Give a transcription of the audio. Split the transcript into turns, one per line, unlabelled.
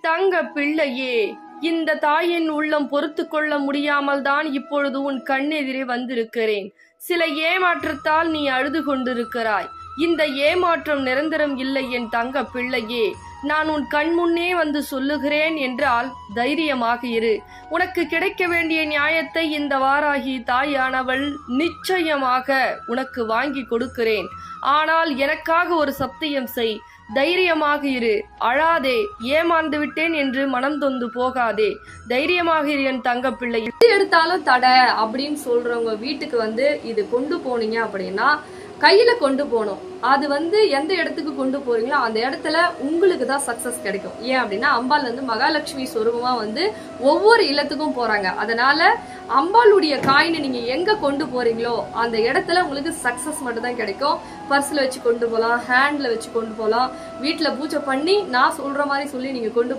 தங்க பிள்ளையே, இந்த தாயின் உள்ளம் பொறுத்து கொள்ள முடியாமல் தான் இப்பொழுது உன் கண்ணெதிரே வந்திருக்கிறேன். சில ஏமாற்றத்தால் நீ அழுது கொண்டிருக்கிறாய். இந்த ஏமாற்றம் நிரந்தரம் இல்லை என் தங்க பிள்ளையே. நான் உன் கண் முன்னே வந்து சொல்லுகிறேன் என்றால் தைரியமாக இரு. உனக்கு கிடைக்க வேண்டிய நியாயத்தை இந்த வாராகி தாயானவள் நிச்சயமாக உனக்கு வாங்கி கொடுக்கிறேன். ஆனால் எனக்காக ஒரு சத்தியம் செய். தைரியமாக இரு, அழாதே. ஏமாந்து விட்டேன் என்று மனம் தொந்து போகாதே. தைரியமாக இரு என் தங்க பிள்ளை. எது எடுத்தாலும் தடை அப்படின்னு சொல்றவங்க வீட்டுக்கு இது கொண்டு போனீங்க அப்படின்னா கையில கொண்டு போகணும். அது எந்த இடத்துக்கு கொண்டு போறீங்களோ அந்த இடத்துல உங்களுக்கு தான் சக்சஸ் கிடைக்கும். ஏன் அப்படின்னா அம்பாள் மகாலட்சுமி சொரூபமா ஒவ்வொரு இல்லத்துக்கும் போறாங்க. அதனால அம்பாளுடைய காயினை நீங்க எங்க கொண்டு போறீங்களோ அந்த இடத்துல உங்களுக்கு சக்சஸ் மட்டும் தான் கிடைக்கும். பர்ஸ்ல வச்சு கொண்டு போகலாம், ஹேண்ட்ல வச்சு கொண்டு போகலாம், வீட்டுல பூஜை பண்ணி நான் சொல்ற மாதிரி சொல்லி நீங்க கொண்டு